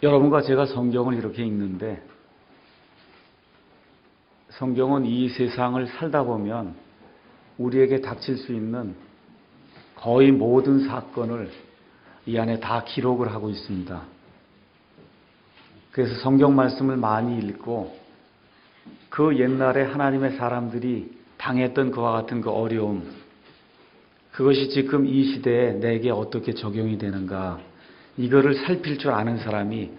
여러분과 제가 성경을 이렇게 읽는데 성경은 이 세상을 살다 보면 우리에게 닥칠 수 있는 거의 모든 사건을 이 안에 다 기록을 하고 있습니다. 그래서 성경 말씀을 많이 읽고 그 옛날에 하나님의 사람들이 당했던 그와 같은 그 어려움, 그것이 지금 이 시대에 내게 어떻게 적용이 되는가, 이거를 살필 줄 아는 사람이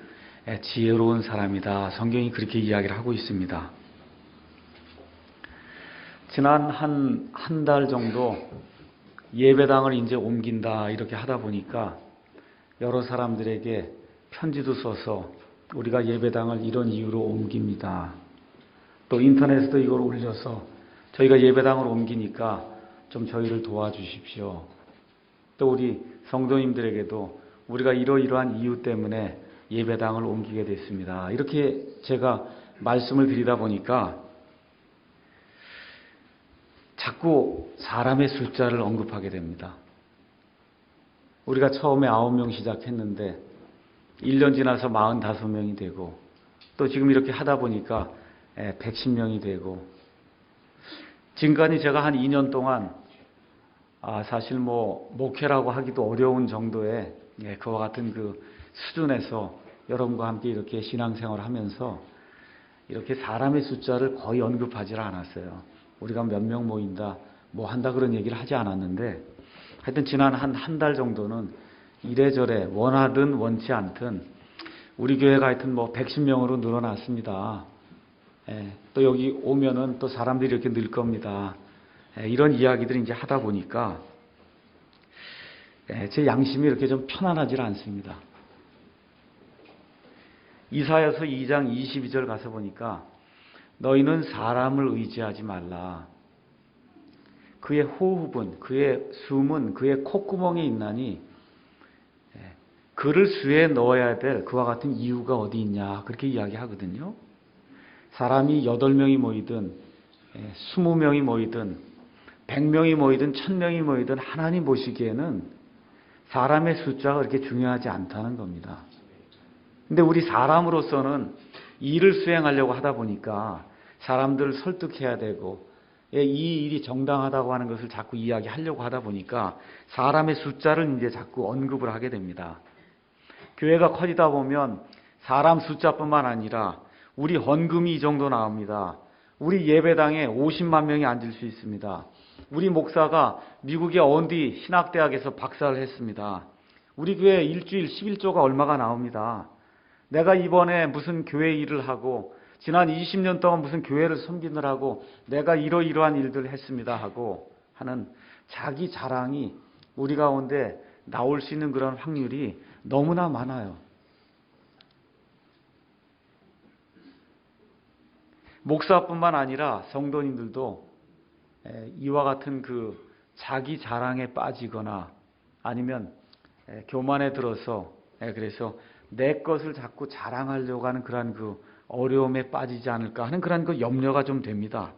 지혜로운 사람이다. 성경이 그렇게 이야기를 하고 있습니다. 지난 한 달 정도 예배당을 이제 옮긴다 이렇게 하다 보니까 여러 사람들에게 편지도 써서 우리가 예배당을 이런 이유로 옮깁니다. 또 인터넷에도 이걸 올려서 저희가 예배당을 옮기니까 좀 저희를 도와주십시오. 또 우리 성도님들에게도 우리가 이러이러한 이유 때문에 예배당을 옮기게 됐습니다. 이렇게 제가 말씀을 드리다 보니까 자꾸 사람의 숫자를 언급하게 됩니다. 우리가 처음에 9명 시작했는데 1년 지나서 45명이 되고 또 지금 이렇게 하다 보니까 110명이 되고 지금까지 제가 한 2년 동안 사실 목회라고 하기도 어려운 정도의 그와 같은 그 수준에서 여러분과 함께 이렇게 신앙생활을 하면서 이렇게 사람의 숫자를 거의 언급하지 않았어요. 우리가 몇 명 모인다, 뭐 한다 그런 얘기를 하지 않았는데 하여튼 지난 한 달 정도는 이래저래 원하든 원치 않든 우리 교회가 하여튼 110명으로 늘어났습니다. 또 여기 오면은 또 사람들이 이렇게 늘 겁니다. 이런 이야기들을 이제 하다 보니까 제 양심이 이렇게 좀 편안하지 않습니다. 이사야서 2장 22절 가서 보니까 너희는 사람을 의지하지 말라. 그의 호흡은, 그의 숨은 그의 콧구멍에 있나니 그를 수에 넣어야 될 그와 같은 이유가 어디 있냐 그렇게 이야기하거든요. 사람이 8명이 모이든 20명이 모이든 100명이 모이든 1000명이 모이든 하나님 보시기에는 사람의 숫자가 그렇게 중요하지 않다는 겁니다. 근데 우리 사람으로서는 일을 수행하려고 하다 보니까 사람들을 설득해야 되고 이 일이 정당하다고 하는 것을 자꾸 이야기하려고 하다 보니까 사람의 숫자를 이제 자꾸 언급을 하게 됩니다. 교회가 커지다 보면 사람 숫자뿐만 아니라 우리 헌금이 이 정도 나옵니다. 우리 예배당에 50만 명이 앉을 수 있습니다. 우리 목사가 미국의 어디 신학대학에서 박사를 했습니다. 우리 교회 일주일 11조가 얼마가 나옵니다. 내가 이번에 무슨 교회 일을 하고 지난 20년 동안 무슨 교회를 섬기느라고 내가 이러이러한 일들을 했습니다 하고 하는 자기 자랑이 우리 가운데 나올 수 있는 그런 확률이 너무나 많아요. 목사뿐만 아니라 성도님들도 이와 같은 그 자기 자랑에 빠지거나 아니면 교만에 들어서 그래서 내 것을 자꾸 자랑하려고 하는 그런 그 어려움에 빠지지 않을까 하는 그런 그 염려가 좀 됩니다.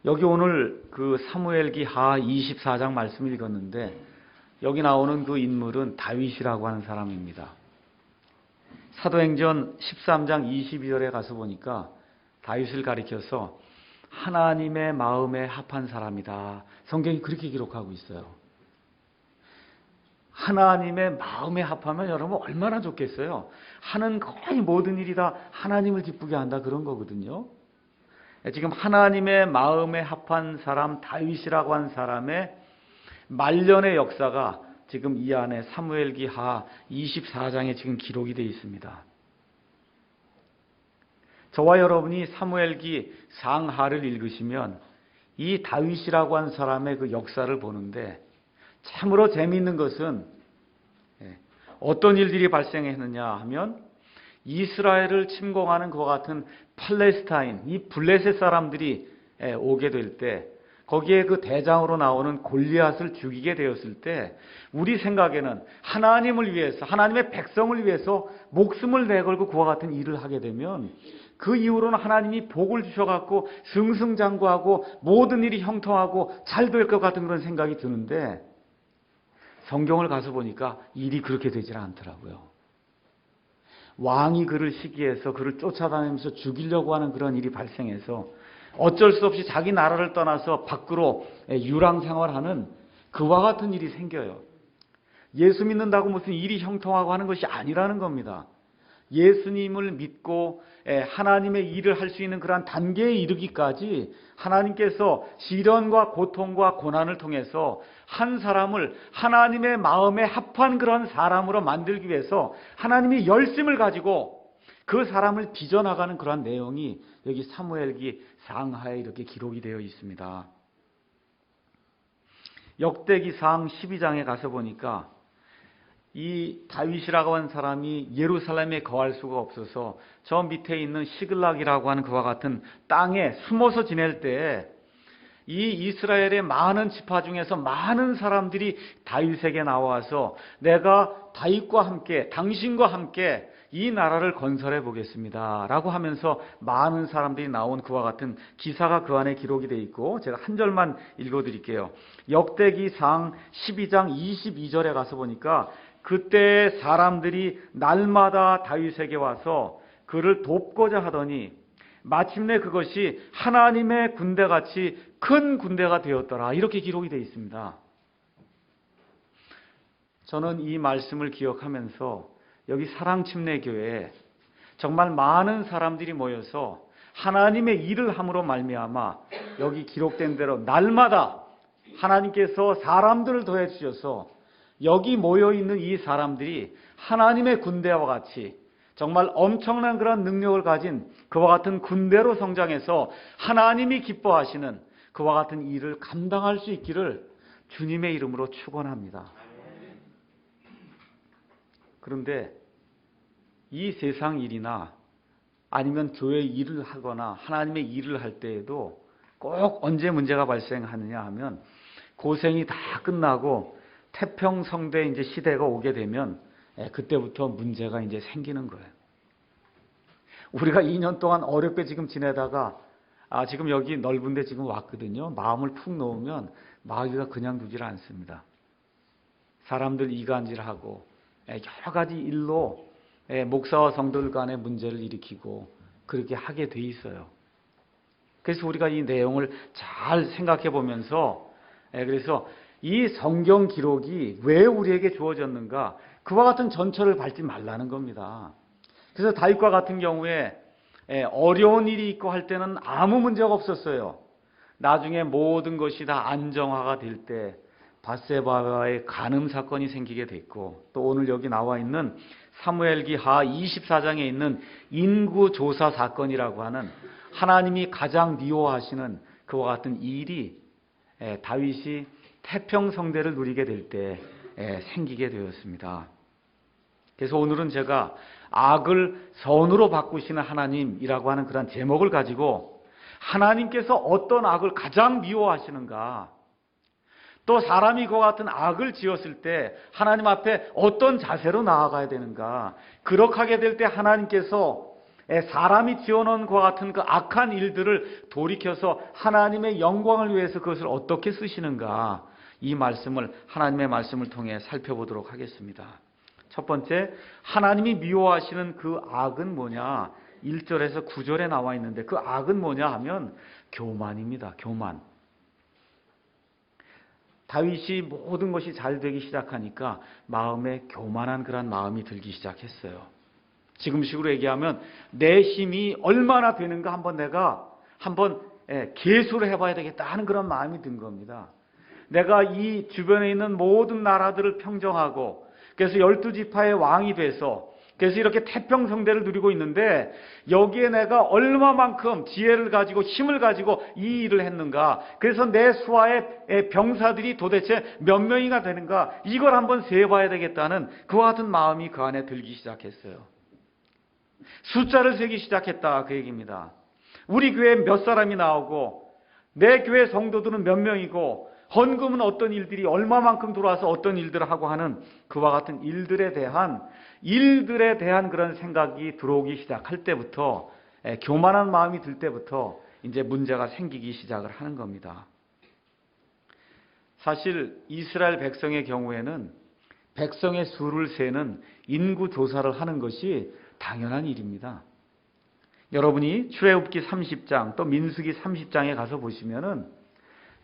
여기 오늘 그 사무엘기 하 24장 말씀을 읽었는데 여기 나오는 그 인물은 다윗이라고 하는 사람입니다. 사도행전 13장 22절에 가서 보니까 다윗을 가리켜서 하나님의 마음에 합한 사람이다. 성경이 그렇게 기록하고 있어요. 하나님의 마음에 합하면 여러분 얼마나 좋겠어요. 하는 거의 모든 일이 다 하나님을 기쁘게 한다 그런 거거든요. 지금 하나님의 마음에 합한 사람 다윗이라고 한 사람의 말년의 역사가 지금 이 안에 사무엘기 하 24장에 지금 기록이 되어 있습니다. 저와 여러분이 사무엘기 상하를 읽으시면 이 다윗이라고 한 사람의 그 역사를 보는데 참으로 재미있는 것은 어떤 일들이 발생했느냐 하면 이스라엘을 침공하는 그와 같은 팔레스타인, 이 블레셋 사람들이 오게 될 때 거기에 그 대장으로 나오는 골리앗을 죽이게 되었을 때 우리 생각에는 하나님을 위해서 하나님의 백성을 위해서 목숨을 내걸고 그와 같은 일을 하게 되면 그 이후로는 하나님이 복을 주셔갖고 승승장구하고 모든 일이 형통하고 잘 될 것 같은 그런 생각이 드는데 성경을 가서 보니까 일이 그렇게 되질 않더라고요. 왕이 그를 시기해서 그를 쫓아다니면서 죽이려고 하는 그런 일이 발생해서 어쩔 수 없이 자기 나라를 떠나서 밖으로 유랑 생활하는 그와 같은 일이 생겨요. 예수 믿는다고 무슨 일이 형통하고 하는 것이 아니라는 겁니다. 예수님을 믿고 하나님의 일을 할 수 있는 그러한 단계에 이르기까지 하나님께서 시련과 고통과 고난을 통해서 한 사람을 하나님의 마음에 합한 그런 사람으로 만들기 위해서 하나님이 열심을 가지고 그 사람을 빚어나가는 그러한 내용이 여기 사무엘기 상하에 이렇게 기록이 되어 있습니다. 역대기상 12장에 가서 보니까 이 다윗이라고 하는 사람이 예루살렘에 거할 수가 없어서 저 밑에 있는 시글락이라고 하는 그와 같은 땅에 숨어서 지낼 때 이 이스라엘의 많은 지파 중에서 많은 사람들이 다윗에게 나와서 내가 다윗과 함께 당신과 함께 이 나라를 건설해 보겠습니다 라고 하면서 많은 사람들이 나온 그와 같은 기사가 그 안에 기록이 되어 있고, 제가 한 절만 읽어 드릴게요. 역대기상 12장 22절에 가서 보니까 그때 사람들이 날마다 다윗에게 와서 그를 돕고자 하더니 마침내 그것이 하나님의 군대같이 큰 군대가 되었더라, 이렇게 기록이 되어 있습니다. 저는 이 말씀을 기억하면서 여기 사랑침례교회에 정말 많은 사람들이 모여서 하나님의 일을 함으로 말미암아 여기 기록된 대로 날마다 하나님께서 사람들을 더해 주셔서 여기 모여있는 이 사람들이 하나님의 군대와 같이 정말 엄청난 그런 능력을 가진 그와 같은 군대로 성장해서 하나님이 기뻐하시는 그와 같은 일을 감당할 수 있기를 주님의 이름으로 축원합니다. 그런데 이 세상 일이나 아니면 교회 일을 하거나 하나님의 일을 할 때에도 꼭 언제 문제가 발생하느냐 하면 고생이 다 끝나고 태평성대 이제 시대가 오게 되면 그때부터 문제가 이제 생기는 거예요. 우리가 2년 동안 어렵게 지금 지내다가 지금 여기 넓은데 지금 왔거든요. 마음을 푹 놓으면 마귀가 그냥 두질 않습니다. 사람들 이간질하고 여러 가지 일로 목사와 성도들 간의 문제를 일으키고 그렇게 하게 돼 있어요. 그래서 우리가 이 내용을 잘 생각해 보면서 그래서 이 성경 기록이 왜 우리에게 주어졌는가, 그와 같은 전철을 밟지 말라는 겁니다. 그래서 다윗과 같은 경우에 어려운 일이 있고 할 때는 아무 문제가 없었어요. 나중에 모든 것이 다 안정화가 될 때 밧세바와의 간음 사건이 생기게 됐고, 또 오늘 여기 나와 있는 사무엘기 하 24장에 있는 인구조사 사건이라고 하는 하나님이 가장 미워하시는 그와 같은 일이 다윗이 태평성대를 누리게 될 때 생기게 되었습니다. 그래서 오늘은 제가 악을 선으로 바꾸시는 하나님이라고 하는 그런 제목을 가지고 하나님께서 어떤 악을 가장 미워하시는가, 또 사람이 그와 같은 악을 지었을 때 하나님 앞에 어떤 자세로 나아가야 되는가, 그렇게 하게 될 때 하나님께서 사람이 지어놓은 그와 같은 그 악한 일들을 돌이켜서 하나님의 영광을 위해서 그것을 어떻게 쓰시는가, 이 말씀을 하나님의 말씀을 통해 살펴보도록 하겠습니다. 첫 번째, 하나님이 미워하시는 그 악은 뭐냐? 1절에서 9절에 나와 있는데 그 악은 뭐냐 하면 교만입니다. 교만. 다윗이 모든 것이 잘 되기 시작하니까 마음에 교만한 그런 마음이 들기 시작했어요. 지금식으로 얘기하면 내 힘이 얼마나 되는가 내가 한번 계수를 해봐야 되겠다 하는 그런 마음이 든 겁니다. 내가 이 주변에 있는 모든 나라들을 평정하고 그래서 12지파의 왕이 돼서 그래서 이렇게 태평성대를 누리고 있는데 여기에 내가 얼마만큼 지혜를 가지고 힘을 가지고 이 일을 했는가, 그래서 내 수하의 병사들이 도대체 몇 명이나 되는가, 이걸 한번 세봐야 되겠다는 그와 같은 마음이 그 안에 들기 시작했어요. 숫자를 세기 시작했다, 그 얘기입니다. 우리 교회에 몇 사람이 나오고 내 교회 성도들은 몇 명이고 헌금은 어떤 일들이 얼마만큼 들어와서 어떤 일들을 하고 하는 그와 같은 일들에 대한 그런 생각이 들어오기 시작할 때부터, 교만한 마음이 들 때부터 이제 문제가 생기기 시작을 하는 겁니다. 사실 이스라엘 백성의 경우에는 백성의 수를 세는 인구 조사를 하는 것이 당연한 일입니다. 여러분이 출애굽기 30장 또 민수기 30장에 가서 보시면은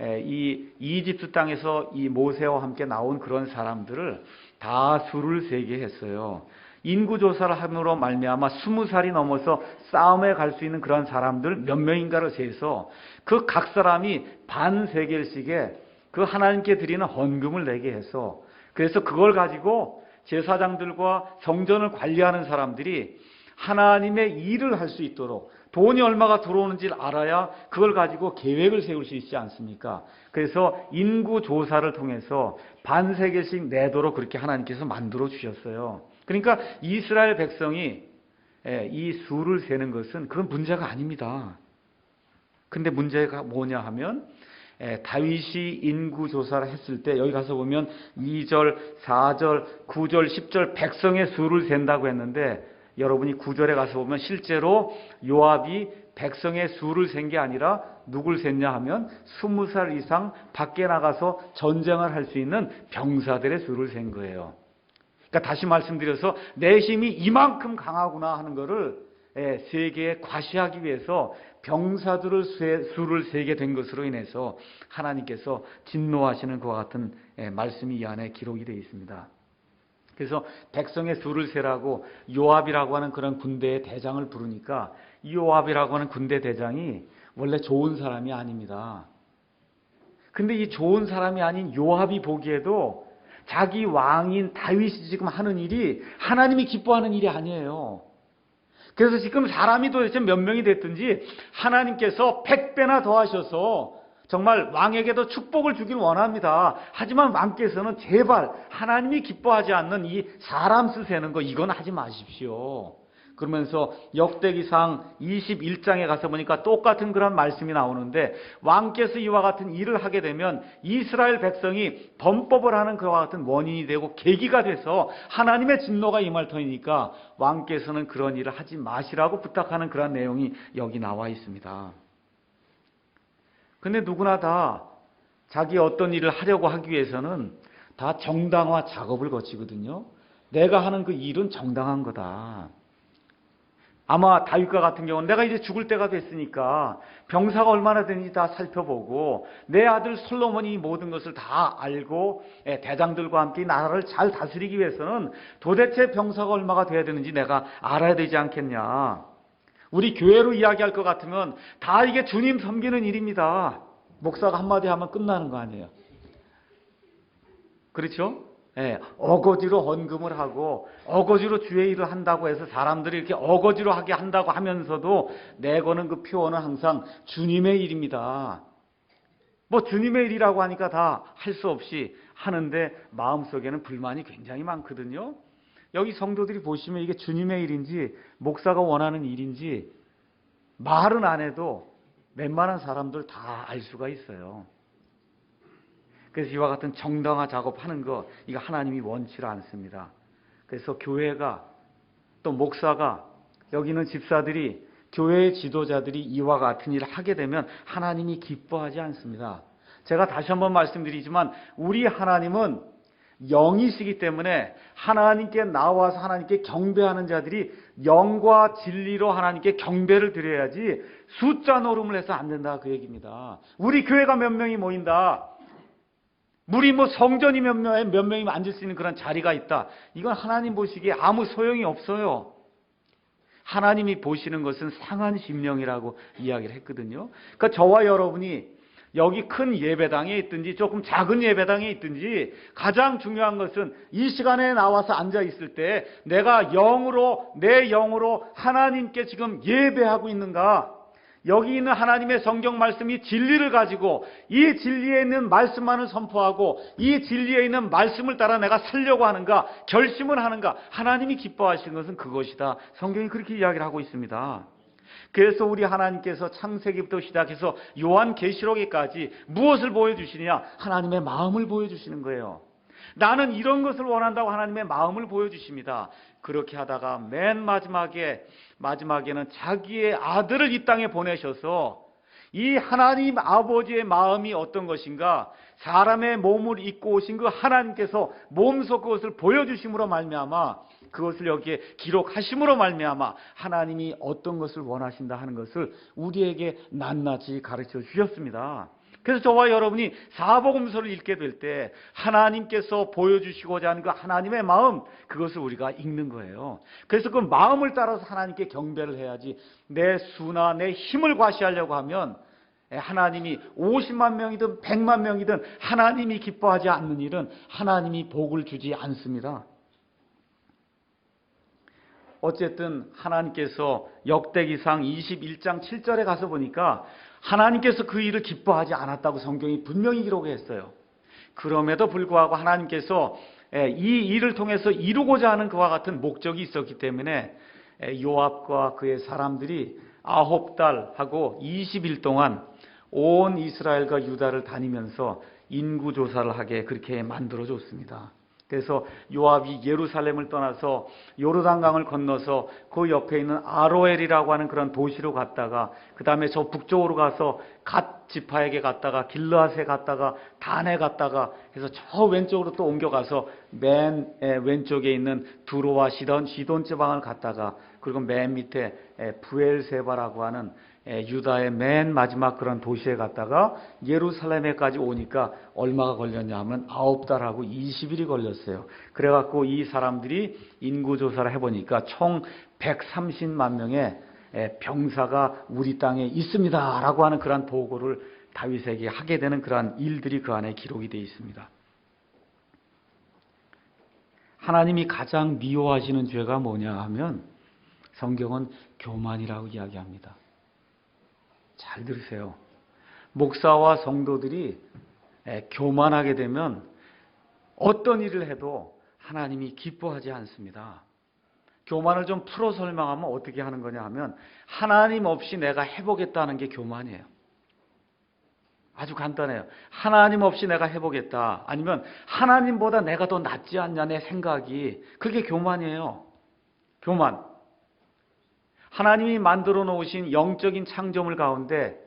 이 이집트 땅에서 이 모세와 함께 나온 그런 사람들을 다 수를 세게 했어요. 인구조사를 함으로 말미암아 20살이 넘어서 싸움에 갈 수 있는 그런 사람들 몇 명인가를 세서 그 각 사람이 반 세겔씩의 그 하나님께 드리는 헌금을 내게 해서, 그래서 그걸 가지고 제사장들과 성전을 관리하는 사람들이 하나님의 일을 할 수 있도록 돈이 얼마가 들어오는지를 알아야 그걸 가지고 계획을 세울 수 있지 않습니까? 그래서 인구조사를 통해서 반세겔씩 내도록 그렇게 하나님께서 만들어 주셨어요. 그러니까 이스라엘 백성이 이 수를 세는 것은 그건 문제가 아닙니다. 근데 문제가 뭐냐 하면 다윗이 인구조사를 했을 때 여기 가서 보면 2절, 4절, 9절, 10절 백성의 수를 센다고 했는데 여러분이 9절에 가서 보면 실제로 요압이 백성의 수를 센 게 아니라 누굴 셌냐 하면 20살 이상 밖에 나가서 전쟁을 할 수 있는 병사들의 수를 센 거예요. 그러니까 다시 말씀드려서 내 힘이 이만큼 강하구나 하는 것을 세계에 과시하기 위해서 병사들을 수를 세게 된 것으로 인해서 하나님께서 진노하시는 것과 같은 말씀이 이 안에 기록이 되어 있습니다. 그래서 백성의 수를 세라고 요압이라고 하는 그런 군대의 대장을 부르니까 이 요압이라고 하는 군대 대장이 원래 좋은 사람이 아닙니다. 근데 이 좋은 사람이 아닌 요압이 보기에도 자기 왕인 다윗이 지금 하는 일이 하나님이 기뻐하는 일이 아니에요. 그래서 지금 사람이 도대체 몇 명이 됐든지 하나님께서 100배나 더하셔서 정말 왕에게도 축복을 주길 원합니다. 하지만 왕께서는 제발 하나님이 기뻐하지 않는 이 사람 쓰세는 거 이건 하지 마십시오. 그러면서 역대기상 21장에 가서 보니까 똑같은 그런 말씀이 나오는데 왕께서 이와 같은 일을 하게 되면 이스라엘 백성이 범법을 하는 그와 같은 원인이 되고 계기가 돼서 하나님의 진노가 임할 터이니까 왕께서는 그런 일을 하지 마시라고 부탁하는 그런 내용이 여기 나와 있습니다. 근데 누구나 다 자기 어떤 일을 하려고 하기 위해서는 다 정당화 작업을 거치거든요. 내가 하는 그 일은 정당한 거다. 아마 다윗과 같은 경우는 내가 이제 죽을 때가 됐으니까 병사가 얼마나 되는지 다 살펴보고 내 아들 솔로몬이 이 모든 것을 다 알고 대장들과 함께 나라를 잘 다스리기 위해서는 도대체 병사가 얼마가 돼야 되는지 내가 알아야 되지 않겠냐. 우리 교회로 이야기할 것 같으면 다 이게 주님 섬기는 일입니다. 목사가 한마디 하면 끝나는 거 아니에요. 그렇죠? 어거지로 헌금을 하고 어거지로 주의 일을 한다고 해서 사람들이 이렇게 어거지로 하게 한다고 하면서도 내거는 그 표어는 항상 주님의 일입니다. 뭐 주님의 일이라고 하니까 다 할 수 없이 하는데 마음속에는 불만이 굉장히 많거든요. 여기 성도들이 보시면 이게 주님의 일인지 목사가 원하는 일인지 말은 안 해도 웬만한 사람들 다 알 수가 있어요. 그래서 이와 같은 정당화 작업하는 거 이거 하나님이 원치를 않습니다. 그래서 교회가 또 목사가 여기 있는 집사들이 교회의 지도자들이 이와 같은 일을 하게 되면 하나님이 기뻐하지 않습니다. 제가 다시 한번 말씀드리지만 우리 하나님은 영이시기 때문에 하나님께 나와서 하나님께 경배하는 자들이 영과 진리로 하나님께 경배를 드려야지 숫자 노름을 해서 안 된다 그 얘기입니다. 우리 교회가 몇 명이 모인다. 우리 뭐 성전이 몇 명이 앉을 수 있는 그런 자리가 있다. 이건 하나님 보시기에 아무 소용이 없어요. 하나님이 보시는 것은 상한 심령이라고 이야기를 했거든요. 그러니까 저와 여러분이 여기 큰 예배당에 있든지 조금 작은 예배당에 있든지 가장 중요한 것은 이 시간에 나와서 앉아 있을 때 내가 영으로 내 영으로 하나님께 지금 예배하고 있는가? 여기 있는 하나님의 성경 말씀이 진리를 가지고 이 진리에 있는 말씀만을 선포하고 이 진리에 있는 말씀을 따라 내가 살려고 하는가? 결심을 하는가? 하나님이 기뻐하시는 것은 그것이다. 성경이 그렇게 이야기를 하고 있습니다. 그래서 우리 하나님께서 창세기부터 시작해서 요한계시록에까지 무엇을 보여주시느냐? 하나님의 마음을 보여주시는 거예요. 나는 이런 것을 원한다고 하나님의 마음을 보여주십니다. 그렇게 하다가 맨 마지막에는 자기의 아들을 이 땅에 보내셔서 이 하나님 아버지의 마음이 어떤 것인가, 사람의 몸을 입고 오신 그 하나님께서 몸소 그것을 보여주심으로 말미암아 그것을 여기에 기록하심으로 말미암아 하나님이 어떤 것을 원하신다 하는 것을 우리에게 낱낱이 가르쳐 주셨습니다. 그래서 저와 여러분이 사복음서를 읽게 될 때 하나님께서 보여주시고자 하는 그 하나님의 마음, 그것을 우리가 읽는 거예요. 그래서 그 마음을 따라서 하나님께 경배를 해야지, 내 수나 내 힘을 과시하려고 하면 하나님이 50만 명이든 100만 명이든 하나님이 기뻐하지 않는 일은 하나님이 복을 주지 않습니다. 어쨌든 하나님께서 역대기상 21장 7절에 가서 보니까 하나님께서 그 일을 기뻐하지 않았다고 성경이 분명히 기록했어요. 그럼에도 불구하고 하나님께서 이 일을 통해서 이루고자 하는 그와 같은 목적이 있었기 때문에 요압과 그의 사람들이 9달하고 20일 동안 온 이스라엘과 유다를 다니면서 인구조사를 하게 그렇게 만들어줬습니다. 그래서 요압이 예루살렘을 떠나서 요르단강을 건너서 그 옆에 있는 아로엘이라고 하는 그런 도시로 갔다가, 그 다음에 저 북쪽으로 가서 갓 지파에게 갔다가 길르앗에 갔다가 단에 갔다가 해서 저 왼쪽으로 또 옮겨가서 맨 왼쪽에 있는 두로와 시돈 지방을 갔다가, 그리고 맨 밑에 부엘세바라고 하는 유다의 맨 마지막 그런 도시에 갔다가 예루살렘에까지 오니까 얼마가 걸렸냐 하면 9달하고 20일이 걸렸어요. 그래갖고 이 사람들이 인구조사를 해보니까 총 130만 명의 병사가 우리 땅에 있습니다 라고 하는 그러한 보고를 다윗에게 하게 되는 그러한 일들이 그 안에 기록이 되어 있습니다. 하나님이 가장 미워하시는 죄가 뭐냐 하면 성경은 교만이라고 이야기합니다. 잘 들으세요. 목사와 성도들이 교만하게 되면 어떤 일을 해도 하나님이 기뻐하지 않습니다. 교만을 좀 풀어 설명하면 어떻게 하는 거냐 하면, 하나님 없이 내가 해보겠다는 게 교만이에요. 아주 간단해요. 하나님 없이 내가 해보겠다, 아니면 하나님보다 내가 더 낫지 않냐 내 생각이, 그게 교만이에요. 교만. 하나님이 만들어 놓으신 영적인 창조물 가운데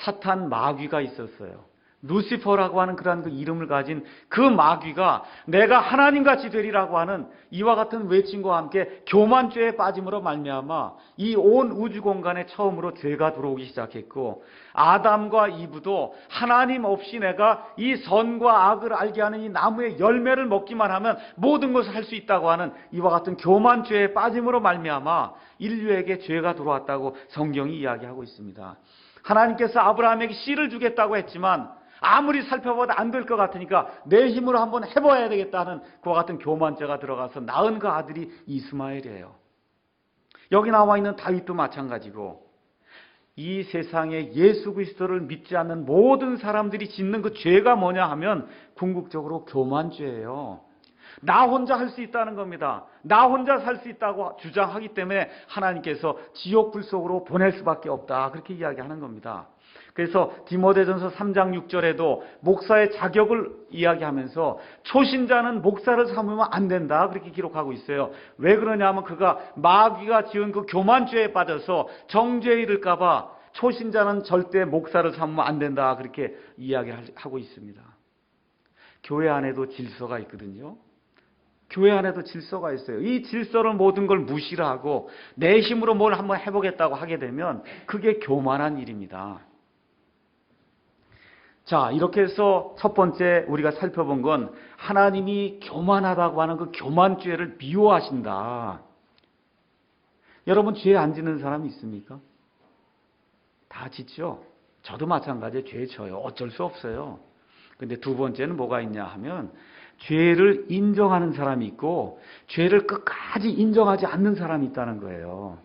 사탄 마귀가 있었어요. 루시퍼라고 하는 그러한 그 이름을 가진 그 마귀가 내가 하나님같이 되리라고 하는 이와 같은 외침과 함께 교만죄에 빠짐으로 말미암아 이 온 우주 공간에 처음으로 죄가 들어오기 시작했고, 아담과 이브도 하나님 없이 내가 이 선과 악을 알게 하는 이 나무의 열매를 먹기만 하면 모든 것을 할 수 있다고 하는 이와 같은 교만죄에 빠짐으로 말미암아 인류에게 죄가 들어왔다고 성경이 이야기하고 있습니다. 하나님께서 아브라함에게 씨를 주겠다고 했지만 아무리 살펴봐도 안 될 것 같으니까 내 힘으로 한번 해봐야 되겠다는 그와 같은 교만죄가 들어가서 낳은 그 아들이 이스마엘이에요. 여기 나와 있는 다윗도 마찬가지고, 이 세상에 예수 그리스도를 믿지 않는 모든 사람들이 짓는 그 죄가 뭐냐 하면 궁극적으로 교만죄예요. 나 혼자 할 수 있다는 겁니다. 나 혼자 살 수 있다고 주장하기 때문에 하나님께서 지옥 불 속으로 보낼 수밖에 없다, 그렇게 이야기하는 겁니다. 그래서 디모데전서 3장 6절에도 목사의 자격을 이야기하면서 초신자는 목사를 삼으면 안 된다, 그렇게 기록하고 있어요. 왜 그러냐면 그가 마귀가 지은 그 교만죄에 빠져서 정죄에 이를까 봐 초신자는 절대 목사를 삼으면 안 된다, 그렇게 이야기하고 있습니다. 교회 안에도 질서가 있거든요. 교회 안에도 질서가 있어요. 이 질서를 모든 걸 무시를 하고 내 힘으로 뭘 한번 해보겠다고 하게 되면 그게 교만한 일입니다. 자, 이렇게 해서 첫 번째 우리가 살펴본 건 하나님이 교만하다고 하는 그 교만죄를 미워하신다. 여러분, 죄 안 짓는 사람 있습니까? 다 짓죠. 저도 마찬가지에 죄 져요. 어쩔 수 없어요. 근데 두 번째는 뭐가 있냐 하면 죄를 인정하는 사람이 있고 죄를 끝까지 인정하지 않는 사람이 있다는 거예요.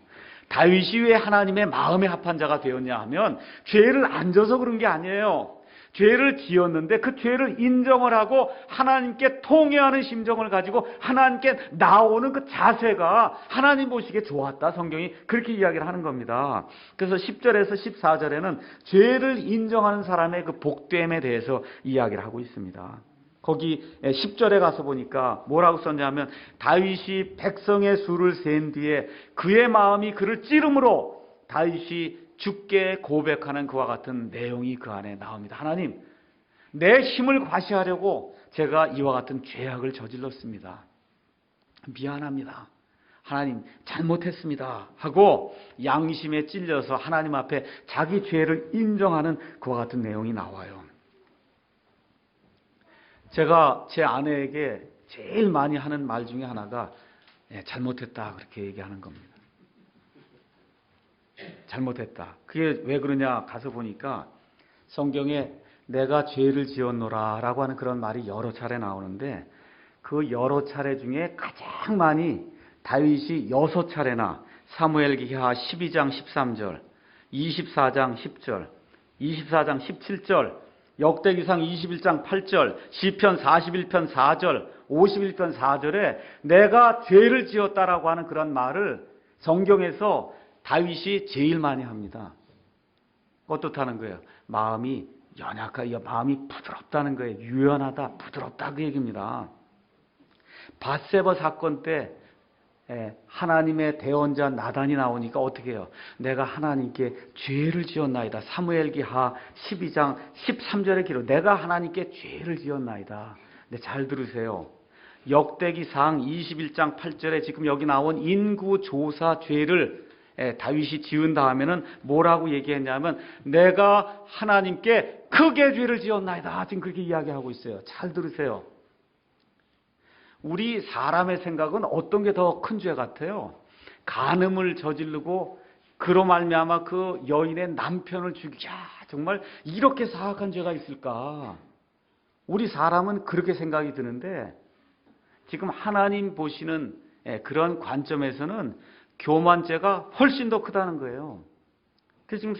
다윗이 왜 하나님의 마음에 합한 자가 되었냐 하면 죄를 안 져서 그런 게 아니에요. 죄를 지었는데 그 죄를 인정을 하고 하나님께 통회하는 심정을 가지고 하나님께 나오는 그 자세가 하나님 보시기에 좋았다, 성경이 그렇게 이야기를 하는 겁니다. 그래서 10절에서 14절에는 죄를 인정하는 사람의 그 복됨에 대해서 이야기를 하고 있습니다. 거기 10절에 가서 보니까 뭐라고 썼냐면, 다윗이 백성의 수를 센 뒤에 그의 마음이 그를 찌름으로 다윗이 주께 고백하는 그와 같은 내용이 그 안에 나옵니다. 하나님, 내 힘을 과시하려고 제가 이와 같은 죄악을 저질렀습니다. 미안합니다. 하나님 잘못했습니다 하고 양심에 찔려서 하나님 앞에 자기 죄를 인정하는 그와 같은 내용이 나와요. 제가 제 아내에게 제일 많이 하는 말 중에 하나가 잘못했다 그렇게 얘기하는 겁니다. 잘못했다. 그게 왜 그러냐 가서 보니까 성경에 내가 죄를 지었노라 라고 하는 그런 말이 여러 차례 나오는데 그 여러 차례 중에 가장 많이 다윗이 6차례나 사무엘기하 12장 13절, 24장 10절, 24장 17절, 역대기상 21장 8절, 시편 41편 4절, 51편 4절에 내가 죄를 지었다라고 하는 그런 말을 성경에서 다윗이 제일 많이 합니다. 어떻다는 거예요? 마음이 연약하고 마음이 부드럽다는 거예요. 유연하다, 부드럽다 그 얘기입니다. 밧세바 사건 때 하나님의 대언자 나단이 나오니까 어떻게 해요? 내가 하나님께 죄를 지었나이다. 사무엘기하 12장 13절의 기록. 내가 하나님께 죄를 지었나이다. 근데 잘 들으세요. 역대기상 21장 8절에 지금 여기 나온 인구조사 죄를 다윗이 지은 다음에는 뭐라고 얘기했냐면 내가 하나님께 크게 죄를 지었나이다. 지금 그렇게 이야기하고 있어요. 잘 들으세요. 우리 사람의 생각은 어떤 게 더 큰 죄 같아요? 간음을 저지르고 그로 말미암아 그 여인의 남편을 죽이자. 정말 이렇게 사악한 죄가 있을까? 우리 사람은 그렇게 생각이 드는데 지금 하나님 보시는 그런 관점에서는 교만죄가 훨씬 더 크다는 거예요. 그래서 지금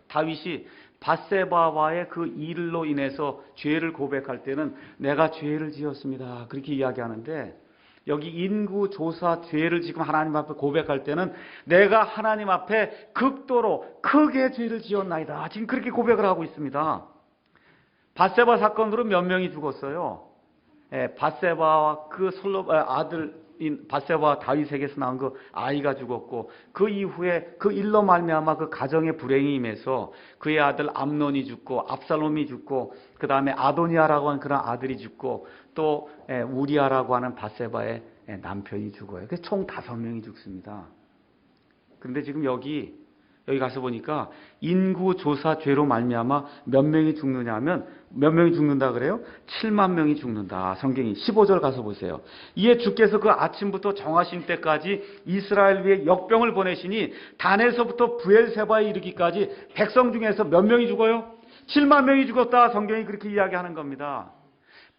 다윗이 밧세바와의 그 일로 인해서 죄를 고백할 때는 내가 죄를 지었습니다. 그렇게 이야기하는데 여기 인구조사 죄를 지금 하나님 앞에 고백할 때는 내가 하나님 앞에 극도로 크게 죄를 지었나이다. 지금 그렇게 고백을 하고 있습니다. 밧세바 사건으로 몇 명이 죽었어요. 밧세바와 그 아들인 밧세바와 다윗에게서 나온 그 아이가 죽었고 그 이후에 그 일로 말미암아 그 가정의 불행이 임해서 그의 아들 암논이 죽고 압살롬이 죽고 그 다음에 아도니아라고 하는 그런 아들이 죽고 또 우리아라고 하는 밧세바의 남편이 죽어요. 그래서 총 5명이 죽습니다. 그런데 지금 여기 가서 보니까 인구조사 죄로 말미암아 몇 명이 죽느냐 하면 몇 명이 죽는다 그래요? 7만 명이 죽는다. 성경이 15절 가서 보세요. 이에 주께서 그 아침부터 정하신 때까지 이스라엘 위에 역병을 보내시니 단에서부터 브엘세바에 이르기까지 백성 중에서 몇 명이 죽어요? 7만 명이 죽었다. 성경이 그렇게 이야기하는 겁니다.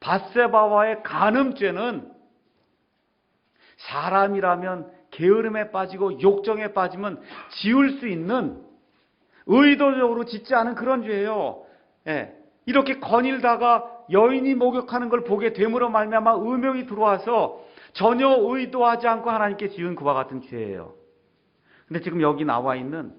밧세바와의 간음죄는 사람이라면 게으름에 빠지고 욕정에 빠지면 지을 수 있는 의도적으로 짓지 않은 그런 죄예요. 이렇게 거닐다가 여인이 목욕하는 걸 보게 됨으로 말미암아 음욕이 들어와서 전혀 의도하지 않고 하나님께 지은 그와 같은 죄예요. 근데 지금 여기 나와 있는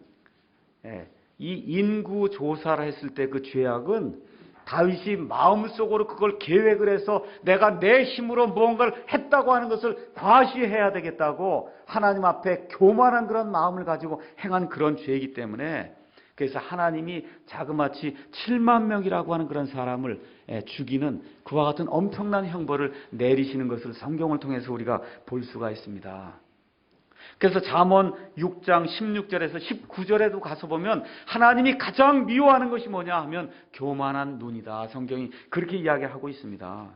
이 인구 조사를 했을 때 그 죄악은 다윗이 마음속으로 그걸 계획을 해서 내가 내 힘으로 무언가를 했다고 하는 것을 과시해야 되겠다고 하나님 앞에 교만한 그런 마음을 가지고 행한 그런 죄이기 때문에 그래서 하나님이 자그마치 7만 명이라고 하는 그런 사람을 죽이는 그와 같은 엄청난 형벌을 내리시는 것을 성경을 통해서 우리가 볼 수가 있습니다. 그래서 잠언 6장 16절에서 19절에도 가서 보면 하나님이 가장 미워하는 것이 뭐냐 하면 교만한 눈이다. 성경이 그렇게 이야기하고 있습니다.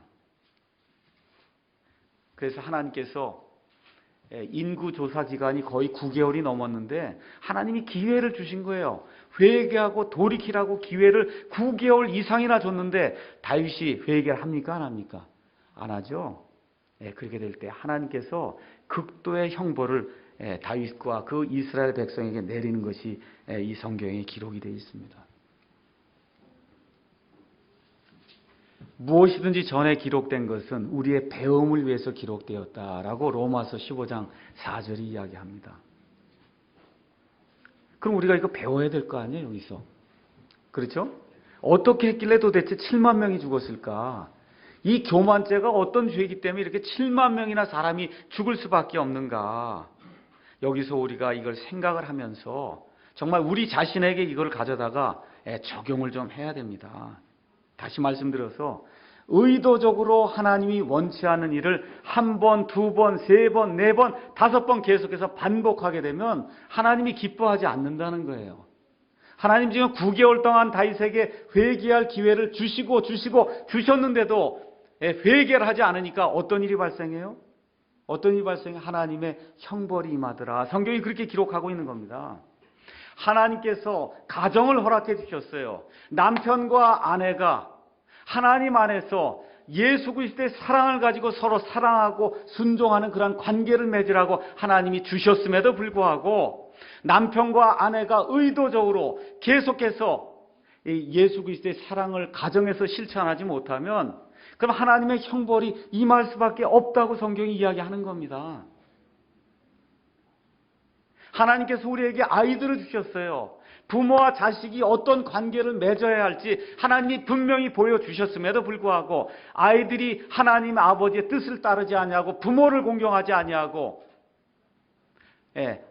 그래서 하나님께서 인구조사 기간이 거의 9개월이 넘었는데 하나님이 기회를 주신 거예요. 회개하고 돌이키라고 기회를 9개월 이상이나 줬는데 다윗이 회개를 합니까? 안 합니까? 안 하죠. 그렇게 될 때 하나님께서 극도의 형벌을 다윗과 그 이스라엘 백성에게 내리는 것이 이 성경에 기록이 되어 있습니다. 무엇이든지 전에 기록된 것은 우리의 배움을 위해서 기록되었다라고 로마서 15장 4절이 이야기합니다. 그럼 우리가 이거 배워야 될 거 아니에요, 여기서. 그렇죠? 어떻게 했길래 도대체 7만 명이 죽었을까? 이 교만죄가 어떤 죄이기 때문에 이렇게 7만 명이나 사람이 죽을 수밖에 없는가? 여기서 우리가 이걸 생각을 하면서 정말 우리 자신에게 이걸 가져다가 적용을 좀 해야 됩니다. 다시 말씀드려서 의도적으로 하나님이 원치 않는 일을 한 번, 두 번, 세 번, 네 번, 다섯 번 계속해서 반복하게 되면 하나님이 기뻐하지 않는다는 거예요. 하나님 지금 9개월 동안 다윗에게 회개할 기회를 주셨는데도 회개를 하지 않으니까 어떤 일이 발생해요? 어떤 일이 발생해요? 하나님의 형벌이 임하더라. 성경이 그렇게 기록하고 있는 겁니다. 하나님께서 가정을 허락해 주셨어요. 남편과 아내가 하나님 안에서 예수 그리스도의 사랑을 가지고 서로 사랑하고 순종하는 그런 관계를 맺으라고 하나님이 주셨음에도 불구하고 남편과 아내가 의도적으로 계속해서 예수 그리스도의 사랑을 가정에서 실천하지 못하면 그럼 하나님의 형벌이 임할 수밖에 없다고 성경이 이야기하는 겁니다. 하나님께서 우리에게 아이들을 주셨어요. 부모와 자식이 어떤 관계를 맺어야 할지 하나님이 분명히 보여주셨음에도 불구하고 아이들이 하나님 아버지의 뜻을 따르지 아니하고 부모를 공경하지 아니하고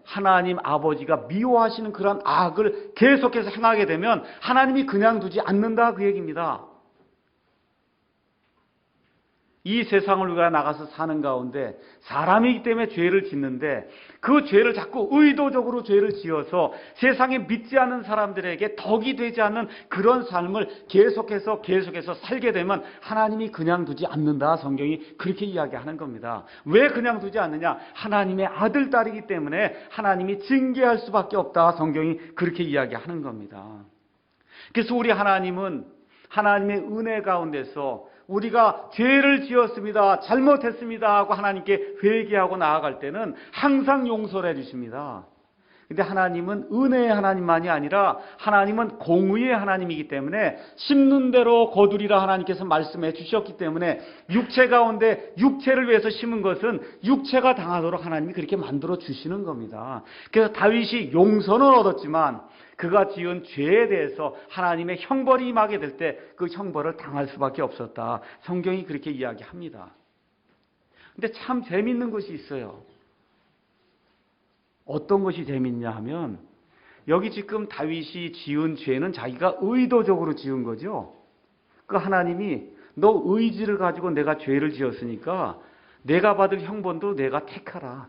하나님 아버지가 미워하시는 그런 악을 계속해서 행하게 되면 하나님이 그냥 두지 않는다 그 얘기입니다. 이 세상을 우리가 나가서 사는 가운데 사람이기 때문에 죄를 짓는데 그 죄를 자꾸 의도적으로 죄를 지어서 세상에 믿지 않는 사람들에게 덕이 되지 않는 그런 삶을 계속해서 살게 되면 하나님이 그냥 두지 않는다. 성경이 그렇게 이야기하는 겁니다. 왜 그냥 두지 않느냐? 하나님의 아들, 딸이기 때문에 하나님이 징계할 수밖에 없다. 성경이 그렇게 이야기하는 겁니다. 그래서 우리 하나님은 하나님의 은혜 가운데서 우리가 죄를 지었습니다. 잘못했습니다. 하고 하나님께 회개하고 나아갈 때는 항상 용서를 해주십니다. 근데 하나님은 은혜의 하나님만이 아니라 하나님은 공의의 하나님이기 때문에 심는 대로 거두리라 하나님께서 말씀해 주셨기 때문에 육체 가운데 육체를 위해서 심은 것은 육체가 당하도록 하나님이 그렇게 만들어 주시는 겁니다. 그래서 다윗이 용서는 얻었지만 그가 지은 죄에 대해서 하나님의 형벌이 임하게 될 때 그 형벌을 당할 수밖에 없었다. 성경이 그렇게 이야기합니다. 근데 참 재밌는 것이 있어요. 어떤 것이 재밌냐 하면 여기 지금 다윗이 지은 죄는 자기가 의도적으로 지은 거죠. 그 하나님이 너 의지를 가지고 내가 죄를 지었으니까 내가 받을 형벌도 내가 택하라.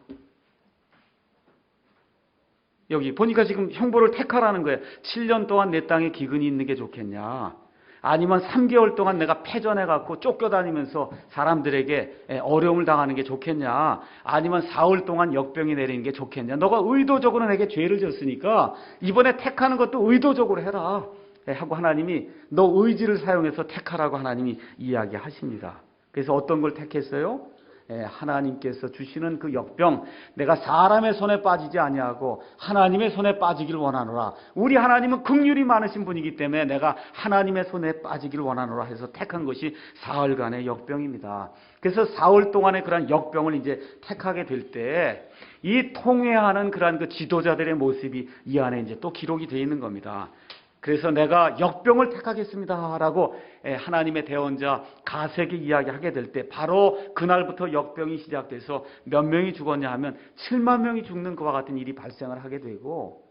여기 보니까 지금 형벌을 택하라는 거예요. 7년 동안 내 땅에 기근이 있는 게 좋겠냐? 아니면 3개월 동안 내가 패전해갖고 쫓겨다니면서 사람들에게 어려움을 당하는 게 좋겠냐? 아니면 사흘 동안 역병이 내리는 게 좋겠냐? 너가 의도적으로 내게 죄를 졌으니까 이번에 택하는 것도 의도적으로 해라. 하고 하나님이 너 의지를 사용해서 택하라고 하나님이 이야기하십니다. 그래서 어떤 걸 택했어요? 하나님께서 주시는 그 역병, 내가 사람의 손에 빠지지 아니하고 하나님의 손에 빠지길 원하노라. 우리 하나님은 긍휼이 많으신 분이기 때문에 내가 하나님의 손에 빠지길 원하노라 해서 택한 것이 사흘간의 역병입니다. 그래서 사흘 동안의 그런 역병을 이제 택하게 될 때 이 통회하는 그런 그 지도자들의 모습이 이 안에 이제 또 기록이 되어 있는 겁니다. 그래서 내가 역병을 택하겠습니다 라고 하나님의 대언자 가세에게 이야기하게 될 때 바로 그날부터 역병이 시작돼서 몇 명이 죽었냐 하면 7만 명이 죽는 것과 같은 일이 발생을 하게 되고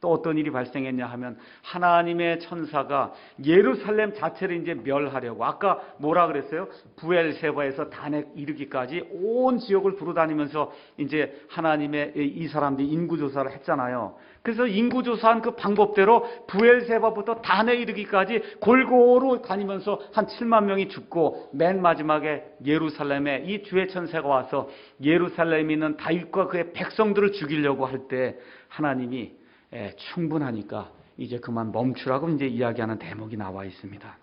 또 어떤 일이 발생했냐 하면 하나님의 천사가 예루살렘 자체를 이제 멸하려고 아까 뭐라 그랬어요? 부엘세바에서 단에 이르기까지 온 지역을 두루다니면서 이제 하나님의 이 사람들이 인구조사를 했잖아요. 그래서 인구조사한 그 방법대로 부엘세바부터 단에 이르기까지 골고루 다니면서 한 7만 명이 죽고 맨 마지막에 예루살렘에 이 주의 천사가 와서 예루살렘에 있는 다윗과 그의 백성들을 죽이려고 할 때 하나님이 충분하니까 이제 그만 멈추라고 이제 이야기하는 대목이 나와 있습니다.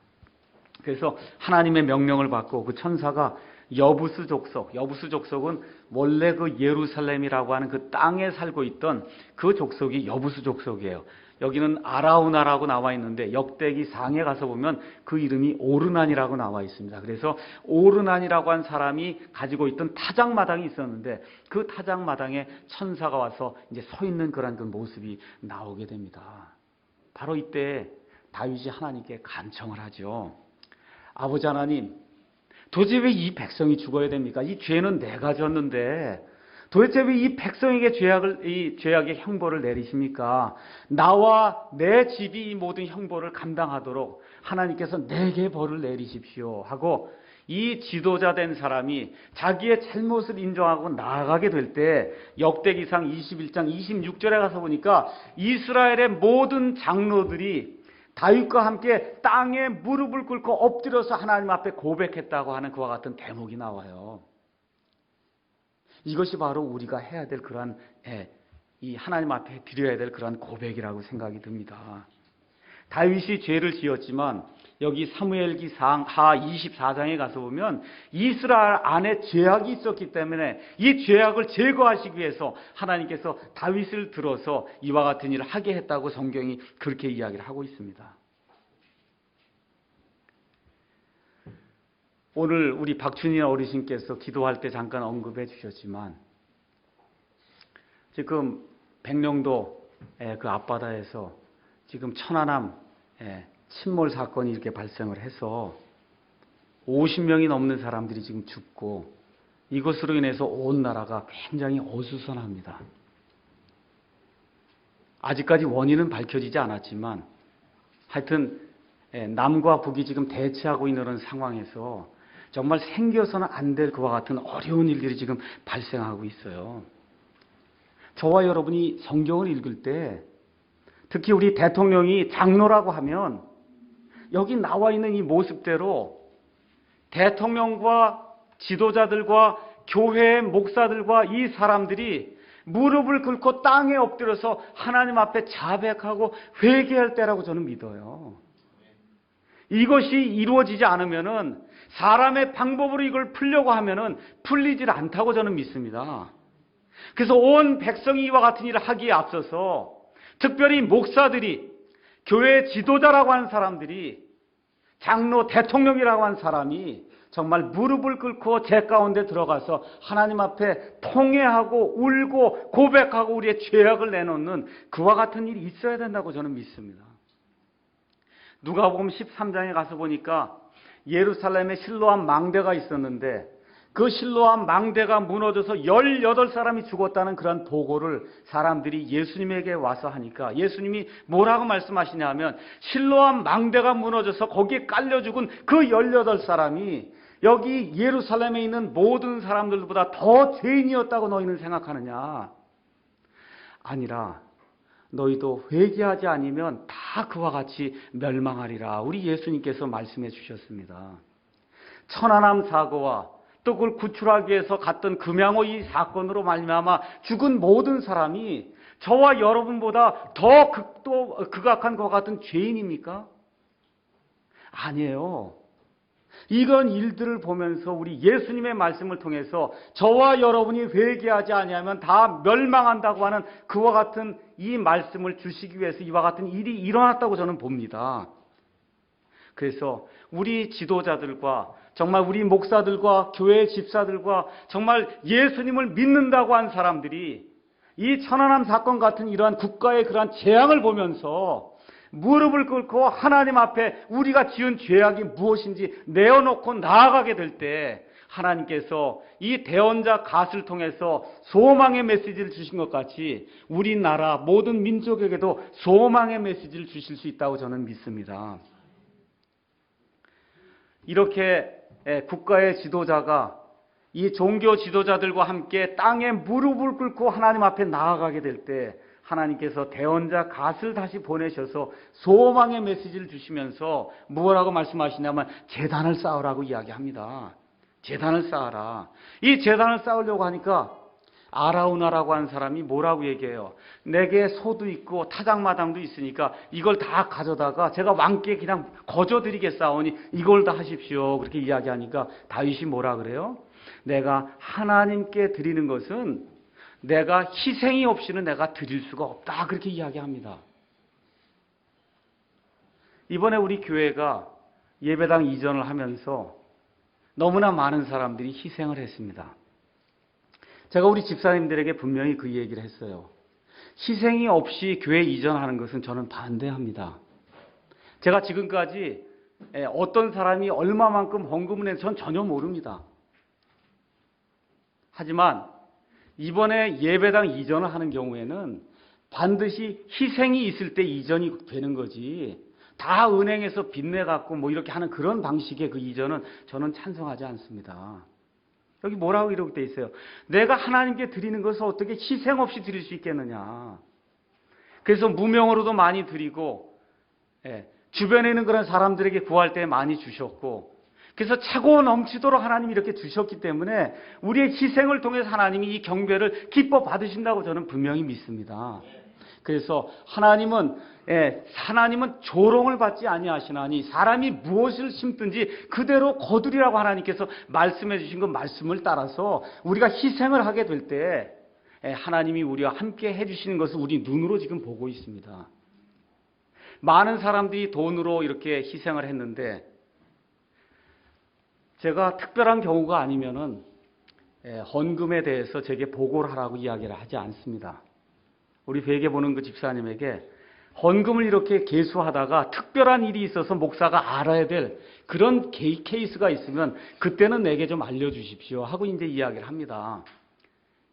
그래서 하나님의 명령을 받고 그 천사가 여부스 족속은 원래 그 예루살렘이라고 하는 그 땅에 살고 있던 그 족속이 여부스 족속이에요. 여기는 아라우나라고 나와 있는데 역대기 상에 가서 보면 그 이름이 오르난이라고 나와 있습니다. 그래서 오르난이라고 한 사람이 가지고 있던 타작마당이 있었는데 그 타작마당에 천사가 와서 이제 서 있는 그런 그 모습이 나오게 됩니다. 바로 이때 다윗이 하나님께 간청을 하죠. 아버지 하나님, 도대체 왜 이 백성이 죽어야 됩니까? 이 죄는 내가 졌는데 도대체 왜 이 백성에게 이 죄악의 형벌을 내리십니까? 나와 내 집이 이 모든 형벌을 감당하도록 하나님께서 내게 벌을 내리십시오 하고 이 지도자 된 사람이 자기의 잘못을 인정하고 나아가게 될 때 역대기상 21장 26절에 가서 보니까 이스라엘의 모든 장로들이 다윗과 함께 땅에 무릎을 꿇고 엎드려서 하나님 앞에 고백했다고 하는 그와 같은 대목이 나와요. 이것이 바로 우리가 해야 될 그러한 이 하나님 앞에 드려야 될 그러한 고백이라고 생각이 듭니다. 다윗이 죄를 지었지만 여기 사무엘기상 하 24장에 가서 보면 이스라엘 안에 죄악이 있었기 때문에 이 죄악을 제거하시기 위해서 하나님께서 다윗을 들어서 이와 같은 일을 하게 했다고 성경이 그렇게 이야기를 하고 있습니다. 오늘 우리 박춘희 어르신께서 기도할 때 잠깐 언급해 주셨지만 지금 백령도 그 앞바다에서 지금 천안함 침몰 사건이 이렇게 발생을 해서 50명이 넘는 사람들이 지금 죽고 이것으로 인해서 온 나라가 굉장히 어수선합니다. 아직까지 원인은 밝혀지지 않았지만 하여튼 남과 북이 지금 대치하고 있는 상황에서 정말 생겨서는 안 될 그와 같은 어려운 일들이 지금 발생하고 있어요. 저와 여러분이 성경을 읽을 때 특히 우리 대통령이 장로라고 하면 여기 나와 있는 이 모습대로 대통령과 지도자들과 교회의 목사들과 이 사람들이 무릎을 꿇고 땅에 엎드려서 하나님 앞에 자백하고 회개할 때라고 저는 믿어요. 이것이 이루어지지 않으면은 사람의 방법으로 이걸 풀려고 하면은 풀리질 않다고 저는 믿습니다. 그래서 온 백성이 이와 같은 일을 하기에 앞서서 특별히 목사들이 교회 지도자라고 하는 사람들이 장로 대통령이라고 하는 사람이 정말 무릎을 꿇고 제 가운데 들어가서 하나님 앞에 통회하고 울고 고백하고 우리의 죄악을 내놓는 그와 같은 일이 있어야 된다고 저는 믿습니다. 누가복음 13장에 가서 보니까 예루살렘에 실로암 망대가 있었는데 그 실로암 망대가 무너져서 18사람이 죽었다는 그런 보고를 사람들이 예수님에게 와서 하니까 예수님이 뭐라고 말씀하시냐면 실로암 망대가 무너져서 거기에 깔려 죽은 그 18사람이 여기 예루살렘에 있는 모든 사람들보다 더 죄인이었다고 너희는 생각하느냐? 아니라 너희도 회개하지 않으면 다 그와 같이 멸망하리라. 우리 예수님께서 말씀해 주셨습니다. 천안함 사고와 또 그걸 구출하기 위해서 갔던 금양호 이 사건으로 말미암아 죽은 모든 사람이 저와 여러분보다 더 극악한 것 같은 죄인입니까? 아니에요. 이런 일들을 보면서 우리 예수님의 말씀을 통해서 저와 여러분이 회개하지 아니하면 다 멸망한다고 하는 그와 같은 이 말씀을 주시기 위해서 이와 같은 일이 일어났다고 저는 봅니다. 그래서 우리 지도자들과 정말 우리 목사들과 교회 집사들과 정말 예수님을 믿는다고 한 사람들이 이 천안함 사건 같은 이러한 국가의 그러한 재앙을 보면서 무릎을 꿇고 하나님 앞에 우리가 지은 죄악이 무엇인지 내어놓고 나아가게 될 때 하나님께서 이 대언자 갓을 통해서 소망의 메시지를 주신 것 같이 우리나라 모든 민족에게도 소망의 메시지를 주실 수 있다고 저는 믿습니다. 이렇게 국가의 지도자가 이 종교 지도자들과 함께 땅에 무릎을 꿇고 하나님 앞에 나아가게 될 때 하나님께서 대언자 갓을 다시 보내셔서 소망의 메시지를 주시면서 뭐라고 말씀하시냐면 제단을 쌓으라고 이야기합니다. 제단을 쌓아라. 이 제단을 쌓으려고 하니까 아라우나라고 하는 사람이 뭐라고 얘기해요? 내게 소도 있고 타작마당도 있으니까 이걸 다 가져다가 제가 왕께 그냥 거저드리겠사오니 이걸 다 하십시오. 그렇게 이야기하니까 다윗이 뭐라 그래요? 내가 하나님께 드리는 것은 내가 희생이 없이는 내가 드릴 수가 없다. 그렇게 이야기합니다. 이번에 우리 교회가 예배당 이전을 하면서 너무나 많은 사람들이 희생을 했습니다. 제가 우리 집사님들에게 분명히 그 얘기를 했어요. 희생이 없이 교회 이전하는 것은 저는 반대합니다. 제가 지금까지 어떤 사람이 얼마만큼 헌금을 해서 전 전혀 모릅니다. 하지만 이번에 예배당 이전을 하는 경우에는 반드시 희생이 있을 때 이전이 되는 거지, 다 은행에서 빚내 갖고 뭐 이렇게 하는 그런 방식의 그 이전은 저는 찬성하지 않습니다. 여기 뭐라고 이렇게 돼 있어요? 내가 하나님께 드리는 것을 어떻게 희생 없이 드릴 수 있겠느냐. 그래서 무명으로도 많이 드리고, 주변에 있는 그런 사람들에게 구할 때 많이 주셨고, 그래서 차고 넘치도록 하나님이 이렇게 주셨기 때문에 우리의 희생을 통해서 하나님이 이 경배를 기뻐 받으신다고 저는 분명히 믿습니다. 그래서 하나님은 조롱을 받지 아니하시나니 사람이 무엇을 심든지 그대로 거두리라고 하나님께서 말씀해 주신 그 말씀을 따라서 우리가 희생을 하게 될 때 하나님이 우리와 함께 해주시는 것을 우리 눈으로 지금 보고 있습니다. 많은 사람들이 돈으로 이렇게 희생을 했는데, 제가 특별한 경우가 아니면은 헌금에 대해서 제게 보고를 하라고 이야기를 하지 않습니다. 우리 회개 보는 그 집사님에게 헌금을 이렇게 계수하다가 특별한 일이 있어서 목사가 알아야 될 그런 케이스가 있으면 그때는 내게 좀 알려주십시오 하고 이제 이야기를 합니다.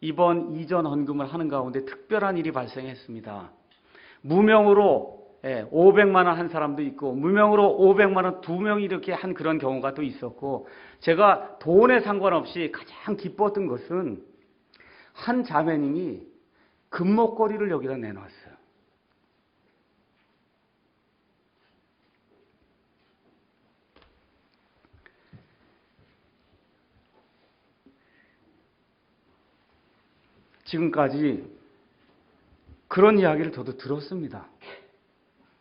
이번 이전 헌금을 하는 가운데 특별한 일이 발생했습니다. 무명으로 500만 원 한 사람도 있고, 무명으로 500만 원 2명이 이렇게 한 그런 경우가 또 있었고, 제가 돈에 상관없이 가장 기뻤던 것은 한 자매님이 금목걸이를 여기다 내놨어요. 지금까지 그런 이야기를 저도 들었습니다.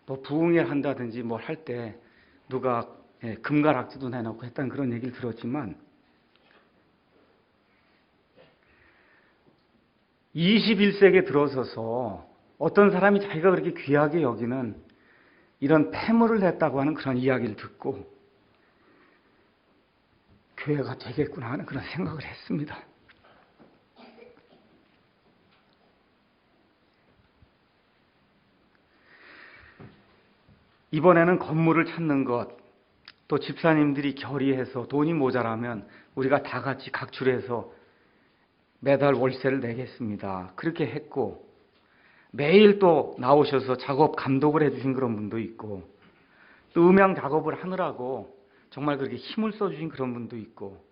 뭐 부흥회를 한다든지 뭘 할 때 누가 금가락지도 내놓고 했다는 그런 얘기를 들었지만, 21세기에 들어서서 어떤 사람이 자기가 그렇게 귀하게 여기는 이런 폐물을 냈다고 하는 그런 이야기를 듣고 교회가 되겠구나 하는 그런 생각을 했습니다. 이번에는 건물을 찾는 것, 또 집사님들이 결의해서 돈이 모자라면 우리가 다 같이 각출해서 매달 월세를 내겠습니다. 그렇게 했고, 매일 또 나오셔서 작업 감독을 해주신 그런 분도 있고, 또 음향 작업을 하느라고 정말 그렇게 힘을 써주신 그런 분도 있고,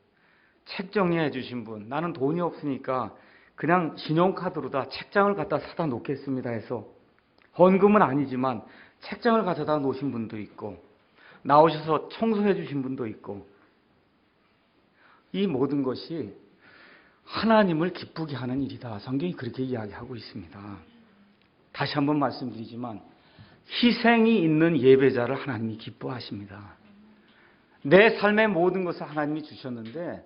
책 정리해 주신 분, 나는 돈이 없으니까 그냥 신용카드로 다 책장을 갖다 사다 놓겠습니다 해서, 헌금은 아니지만 책장을 가져다 놓으신 분도 있고, 나오셔서 청소해 주신 분도 있고, 이 모든 것이 하나님을 기쁘게 하는 일이다. 성경이 그렇게 이야기하고 있습니다. 다시 한번 말씀드리지만 희생이 있는 예배자를 하나님이 기뻐하십니다. 내 삶의 모든 것을 하나님이 주셨는데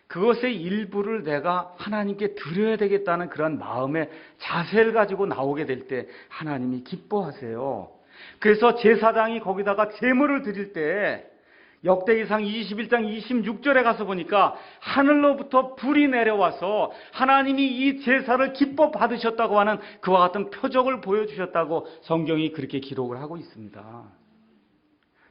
그것의 일부를 내가 하나님께 드려야 되겠다는 그런 마음의 자세를 가지고 나오게 될 때 하나님이 기뻐하세요. 그래서 제사장이 거기다가 제물을 드릴 때 역대기상 21장 26절에 가서 보니까 하늘로부터 불이 내려와서 하나님이 이 제사를 기뻐 받으셨다고 하는 그와 같은 표적을 보여주셨다고 성경이 그렇게 기록을 하고 있습니다.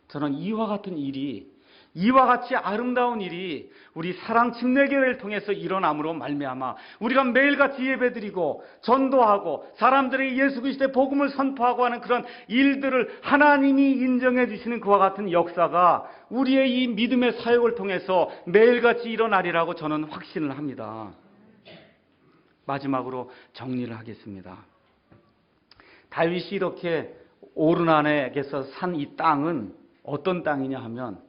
저는 이와 같은 일이, 이와 같이 아름다운 일이 우리 사랑 침례교회를 통해서 일어남으로 말미암아 우리가 매일같이 예배드리고 전도하고 사람들에게 예수 그리스도의 복음을 선포하고 하는 그런 일들을 하나님이 인정해 주시는 그와 같은 역사가 우리의 이 믿음의 사역을 통해서 매일같이 일어나리라고 저는 확신을 합니다. 마지막으로 정리를 하겠습니다. 다윗이 이렇게 오르난에게서 산 이 땅은 어떤 땅이냐 하면,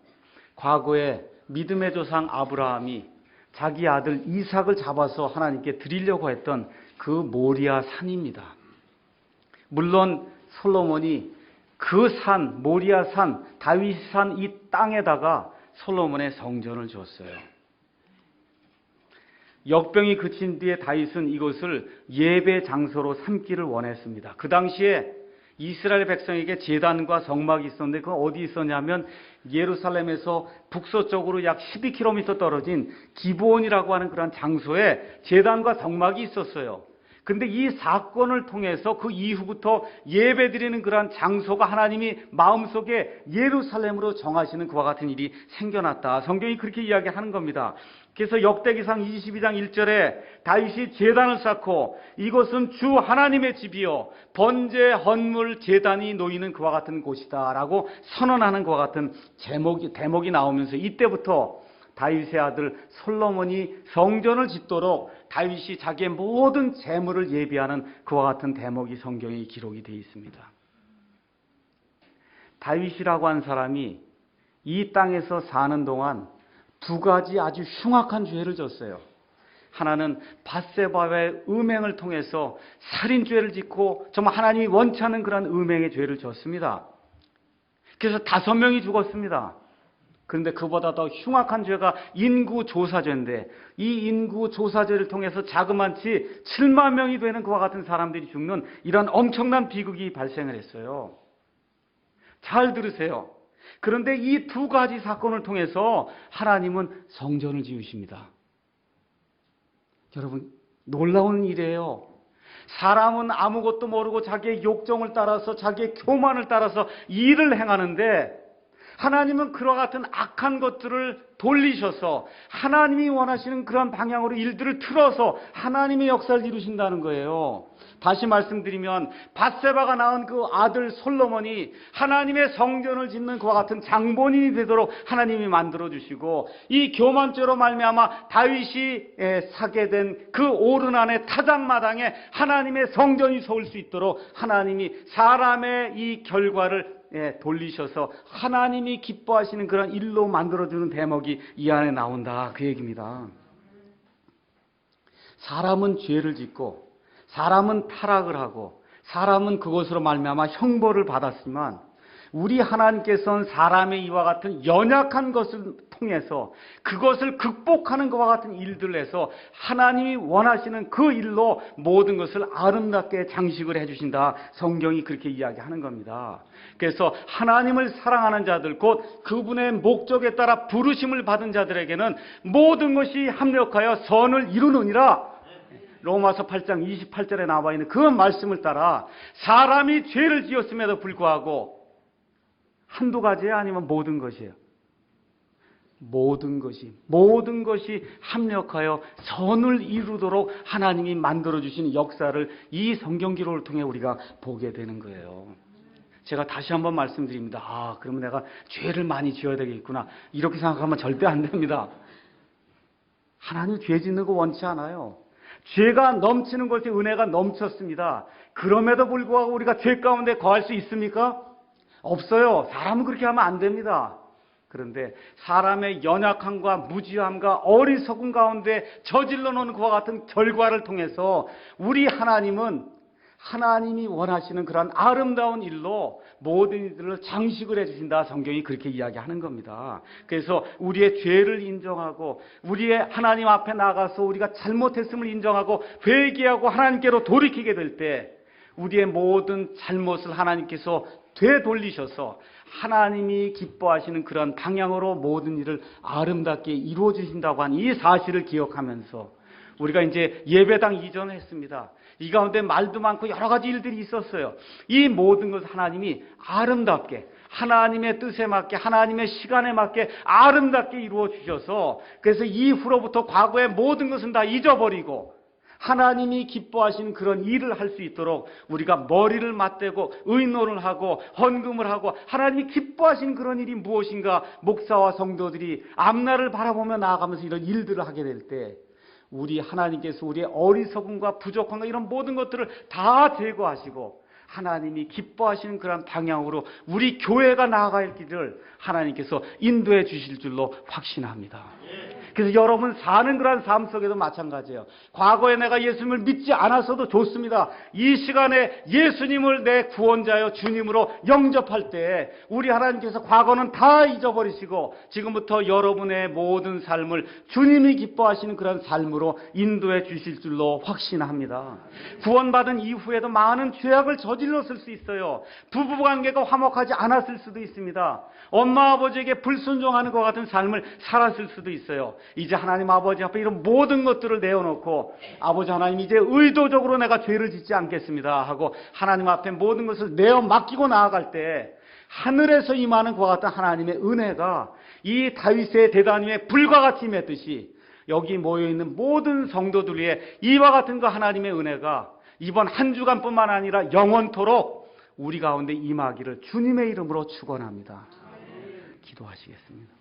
과거에 믿음의 조상 아브라함이 자기 아들 이삭을 잡아서 하나님께 드리려고 했던 그 모리아 산입니다. 물론 솔로몬이 그 산, 모리아 산, 다윗 산 이 땅에다가 솔로몬의 성전을 줬어요. 역병이 그친 뒤에 다윗은 이곳을 예배 장소로 삼기를 원했습니다. 그 당시에 이스라엘 백성에게 제단과 성막이 있었는데 그건 어디 있었냐면 예루살렘에서 북서쪽으로 약 12km 떨어진 기브온이라고 하는 그런 장소에 제단과 성막이 있었어요. 근데 이 사건을 통해서 그 이후부터 예배드리는 그러한 장소가 하나님이 마음속에 예루살렘으로 정하시는 그와 같은 일이 생겨났다. 성경이 그렇게 이야기하는 겁니다. 그래서 역대기상 22장 1절에 다윗이 제단을 쌓고 이곳은 주 하나님의 집이요 번제 헌물 제단이 놓이는 그와 같은 곳이다 라고 선언하는 그와 같은 대목이 나오면서 이때부터 다윗의 아들 솔로몬이 성전을 짓도록 다윗이 자기의 모든 재물을 예비하는 그와 같은 대목이 성경에 기록이 되어 있습니다. 다윗이라고 한 사람이 이 땅에서 사는 동안 두 가지 아주 흉악한 죄를 졌어요. 하나는 밧세바의 음행을 통해서 살인죄를 짓고 정말 하나님이 원치 않는 그런 음행의 죄를 졌습니다. 그래서 5명이 죽었습니다. 그런데 그보다 더 흉악한 죄가 인구조사죄인데 이 인구조사죄를 통해서 자그마치 7만 명이 되는 그와 같은 사람들이 죽는 이런 엄청난 비극이 발생을 했어요. 잘 들으세요. 그런데 이 두 가지 사건을 통해서 하나님은 성전을 지으십니다. 여러분, 놀라운 일이에요. 사람은 아무것도 모르고 자기의 욕정을 따라서 자기의 교만을 따라서 일을 행하는데 하나님은 그와 같은 악한 것들을 돌리셔서 하나님이 원하시는 그런 방향으로 일들을 틀어서 하나님의 역사를 이루신다는 거예요. 다시 말씀드리면 밧세바가 낳은 그 아들 솔로몬이 하나님의 성전을 짓는 그와 같은 장본인이 되도록 하나님이 만들어주시고 이 교만죄로 말미암아 다윗이 사게 된 그 오르난의 타작마당에 하나님의 성전이 서올 수 있도록 하나님이 사람의 이 결과를 돌리셔서 하나님이 기뻐하시는 그런 일로 만들어주는 대목이 이 안에 나온다. 그 얘기입니다. 사람은 죄를 짓고 사람은 타락을 하고 사람은 그것으로 말미암아 형벌을 받았지만 우리 하나님께서는 사람의 이와 같은 연약한 것을 통해서 그것을 극복하는 것과 같은 일들을 해서 하나님이 원하시는 그 일로 모든 것을 아름답게 장식을 해주신다. 성경이 그렇게 이야기하는 겁니다. 그래서 하나님을 사랑하는 자들 곧 그분의 목적에 따라 부르심을 받은 자들에게는 모든 것이 합력하여 선을 이루느니라. 로마서 8장 28절에 나와 있는 그 말씀을 따라 사람이 죄를 지었음에도 불구하고 한두 가지야 아니면 모든 것이에요. 모든 것이 합력하여 선을 이루도록 하나님이 만들어주신 역사를 이 성경 기록을 통해 우리가 보게 되는 거예요. 제가 다시 한번 말씀드립니다. 그러면 내가 죄를 많이 지어야 되겠구나. 이렇게 생각하면 절대 안 됩니다. 하나님 죄 짓는 거 원치 않아요. 죄가 넘치는 곳에 은혜가 넘쳤습니다. 그럼에도 불구하고 우리가 죄 가운데 거할 수 있습니까? 없어요. 사람은 그렇게 하면 안 됩니다. 그런데 사람의 연약함과 무지함과 어리석음 가운데 저질러 놓은 그와 같은 결과를 통해서 우리 하나님은 하나님이 원하시는 그런 아름다운 일로 모든 이들을 장식을 해주신다. 성경이 그렇게 이야기하는 겁니다. 그래서 우리의 죄를 인정하고 우리의 하나님 앞에 나가서 우리가 잘못했음을 인정하고 회개하고 하나님께로 돌이키게 될 때 우리의 모든 잘못을 하나님께서 되돌리셔서 하나님이 기뻐하시는 그런 방향으로 모든 일을 아름답게 이루어 주신다고 한 이 사실을 기억하면서 우리가 이제 예배당 이전을 했습니다. 이 가운데 말도 많고 여러 가지 일들이 있었어요. 이 모든 것을 하나님이 아름답게 하나님의 뜻에 맞게 하나님의 시간에 맞게 아름답게 이루어 주셔서 그래서 이후로부터 과거의 모든 것은 다 잊어버리고 하나님이 기뻐하시는 그런 일을 할 수 있도록 우리가 머리를 맞대고 의논을 하고 헌금을 하고 하나님이 기뻐하시는 그런 일이 무엇인가 목사와 성도들이 앞날을 바라보며 나아가면서 이런 일들을 하게 될 때 우리 하나님께서 우리의 어리석음과 부족함과 이런 모든 것들을 다 제거하시고 하나님이 기뻐하시는 그런 방향으로 우리 교회가 나아갈 길을 하나님께서 인도해 주실 줄로 확신합니다. 그래서 여러분 사는 그런 삶 속에도 마찬가지예요. 과거에 내가 예수님을 믿지 않았어도 좋습니다. 이 시간에 예수님을 내 구원자여 주님으로 영접할 때 우리 하나님께서 과거는 다 잊어버리시고 지금부터 여러분의 모든 삶을 주님이 기뻐하시는 그런 삶으로 인도해 주실 줄로 확신합니다. 구원받은 이후에도 많은 죄악을 저질렀을 수 있어요. 부부관계가 화목하지 않았을 수도 있습니다. 엄마 아버지에게 불순종하는 것 같은 삶을 살았을 수도 있어요. 이제 하나님 아버지 앞에 이런 모든 것들을 내어놓고 아버지 하나님 이제 의도적으로 내가 죄를 짓지 않겠습니다 하고 하나님 앞에 모든 것을 내어 맡기고 나아갈 때 하늘에서 임하는 그와 같은 하나님의 은혜가 이 다윗의 대단함에 불과 같이 임했듯이 여기 모여있는 모든 성도들 위해 이와 같은 그 하나님의 은혜가 이번 한 주간뿐만 아니라 영원토록 우리 가운데 임하기를 주님의 이름으로 축원합니다. 기도하시겠습니다.